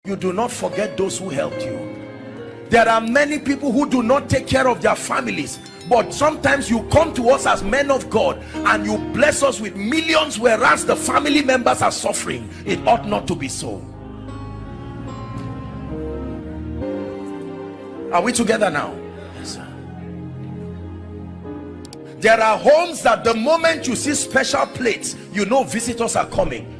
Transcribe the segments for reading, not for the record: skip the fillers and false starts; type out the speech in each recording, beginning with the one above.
you do not forget those who helped you. There are many people who do not take care of their families, but sometimes you come to us as men of God and you bless us with millions, whereas the family members are suffering. It ought not to be so. Are we together now? Yes, sir. There are homes that the moment you see special plates, you know visitors are coming.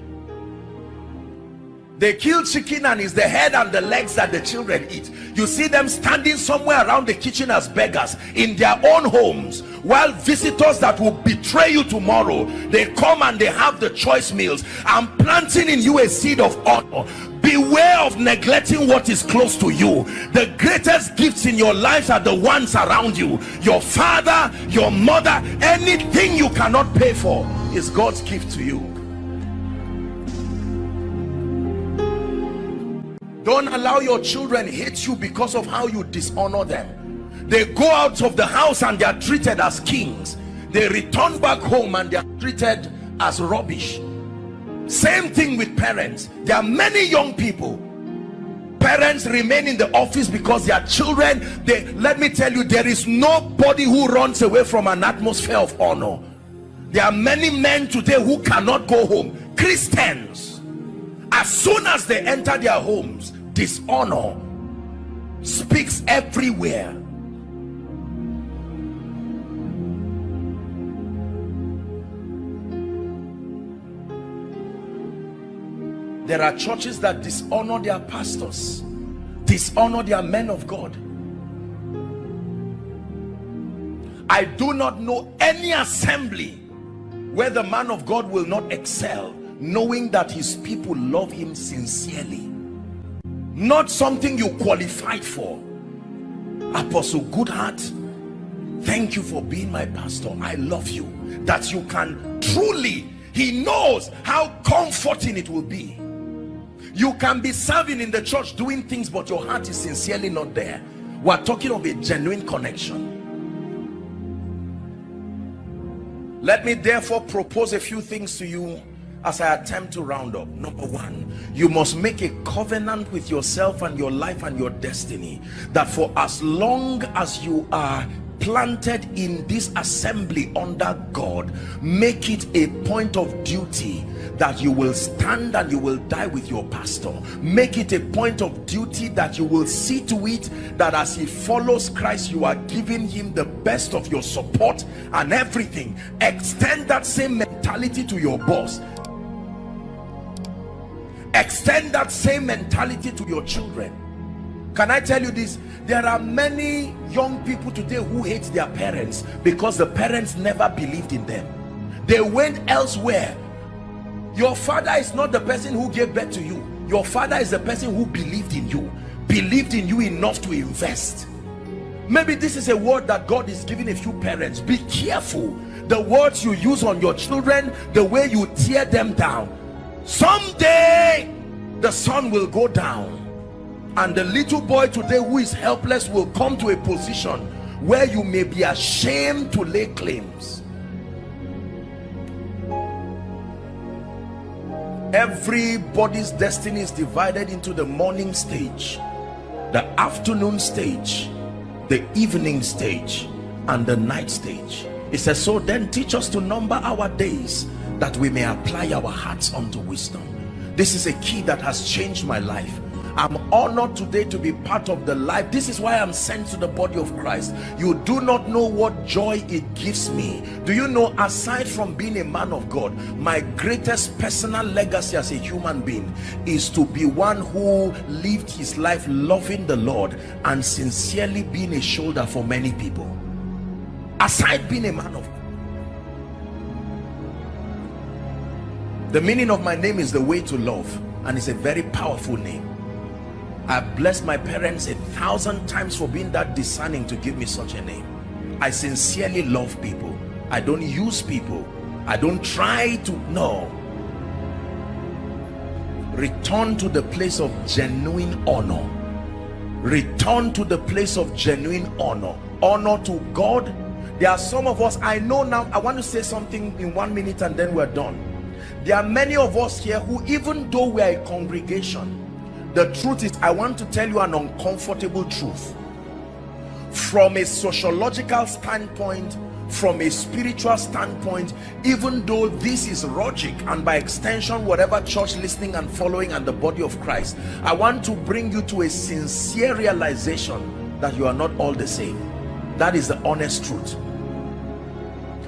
They kill chicken and it's the head and the legs that the children eat. You see them standing somewhere around the kitchen as beggars in their own homes, while visitors that will betray you tomorrow, they come and they have the choice meals. I'm planting in you a seed of honor. Beware of neglecting what is close to you. The greatest gifts in your lives are the ones around you. Your father, your mother, anything you cannot pay for is God's gift to you. Don't allow your children hate you because of how you dishonor them. They go out of the house and they are treated as kings. They return back home and they are treated as rubbish. Same thing with parents. There are many young people, parents remain in the office because their children, let me tell you, there is nobody who runs away from an atmosphere of honor. There are many men today who cannot go home. Christians, as soon as they enter their homes, dishonor speaks everywhere. There are churches that dishonor their pastors, dishonor their men of God. I do not know any assembly where the man of God will not excel, knowing that his people love him sincerely. Not something you qualified for. Apostle Goodheart, thank you for being my pastor. I love you. That you can truly, he knows how comforting it will be. You can be serving in the church, doing things, but your heart is sincerely not there. We're talking of a genuine connection. Let me therefore propose a few things to you as I attempt to round up. Number one, you must make a covenant with yourself and your life and your destiny, that for as long as you are planted in this assembly under God, make it a point of duty that you will stand and you will die with your pastor. Make it a point of duty that you will see to it that as he follows Christ, you are giving him the best of your support and everything. Extend that same mentality to your boss. Extend that same mentality to your children. Can I tell you this? There are many young people today who hate their parents because the parents never believed in them. They went elsewhere. Your father is not the person who gave birth to you. Your father is the person who believed in you enough to invest. Maybe this is a word that God is giving a few parents. Be careful the words you use on your children, the way you tear them down. Someday the sun will go down and the little boy today who is helpless will come to a position where you may be ashamed to lay claims. Everybody's destiny is divided into the morning stage, the afternoon stage, the evening stage, and the night stage. It says, so then teach us to number our days, that we may apply our hearts unto wisdom. This is a key that has changed my life. I'm honored today to be part of the life. This is why I'm sent to the body of Christ. You do not know what joy it gives me. Do you know, aside from being a man of God, my greatest personal legacy as a human being is to be one who lived his life loving the Lord and sincerely being a shoulder for many people. Aside being a man of God, the meaning of my name is the way to love, and it's a very powerful name. I bless my parents 1,000 times for being that discerning to give me such a name. I sincerely love people. I don't use people. I don't try to, no. Return to the place of genuine honor. Return to the place of genuine honor. Honor to God. There are some of us, I know now, I want to say something in 1 minute and then we're done. There are many of us here who, even though we are a congregation, The truth is, I want to tell you an uncomfortable truth. From a sociological standpoint, from a spiritual standpoint, even though this is logic, and by extension whatever church listening and following and the body of Christ, I want to bring you to a sincere realization that you are not all the same. That is the honest truth.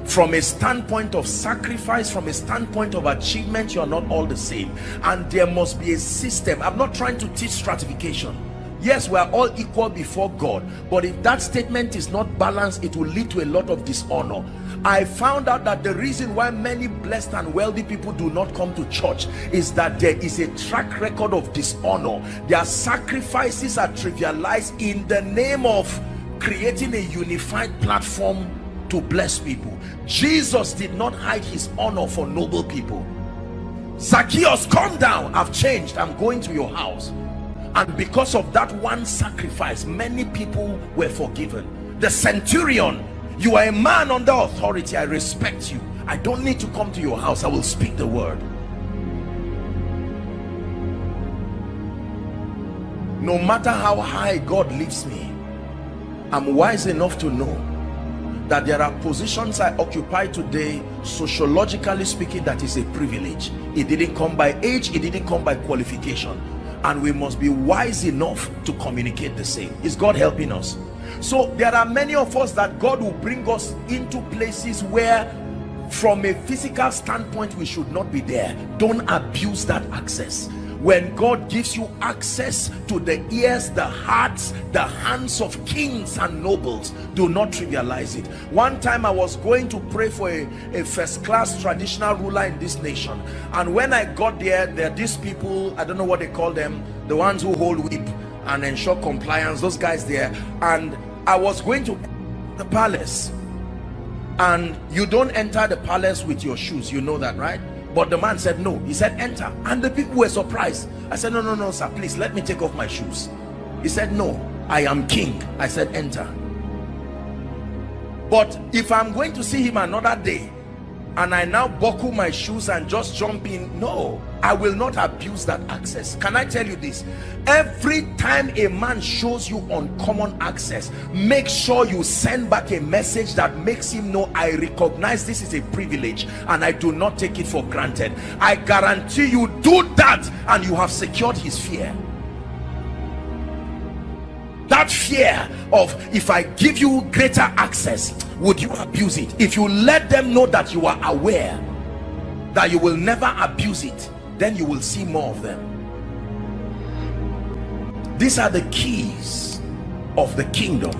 From a standpoint of sacrifice, from a standpoint of achievement, you are not all the same, and there must be a system. I'm not trying to teach stratification. Yes, we are all equal before God, but if that statement is not balanced, it will lead to a lot of dishonor. I found out that the reason why many blessed and wealthy people do not come to church is that there is a track record of dishonor. Their sacrifices are trivialized in the name of creating a unified platform to bless people. Jesus did not hide his honor for noble people. Zacchaeus, come down, I've changed, I'm going to your house. And because of that one sacrifice, many people were forgiven. The centurion, you are a man under authority, I respect you, I don't need to come to your house, I will speak the word. No matter how high God lifts me, I'm wise enough to know that there are positions I occupy today, sociologically speaking, that is a privilege. It didn't come by age, it didn't come by qualification, and we must be wise enough to communicate the same. Is God helping us? So there are many of us that God will bring us into places where from a physical standpoint we should not be there. Don't abuse that access. When God gives you access to the ears, the hearts, the hands of kings and nobles, do not trivialize it. One time I was going to pray for a first-class traditional ruler in this nation, and when I got there, there are these people, I don't know what they call them, the ones who hold whip and ensure compliance, those guys there. And I was going to the palace, and you don't enter the palace with your shoes, you know that, right? But the man said no. He said enter, and the people were surprised. I said no sir, please let me take off my shoes. He said no, I am king. I said enter. But if I'm going to see him another day and I now buckle my shoes and just jump in, no, I will not abuse that access. Can I tell you this? Every time a man shows you uncommon access, make sure you send back a message that makes him know, I recognize this is a privilege and I do not take it for granted. I guarantee you, do that and you have secured his fear. That fear of, if I give you greater access, would you abuse it? If you let them know that you are aware that you will never abuse it, then you will see more of them. These are the keys of the kingdom.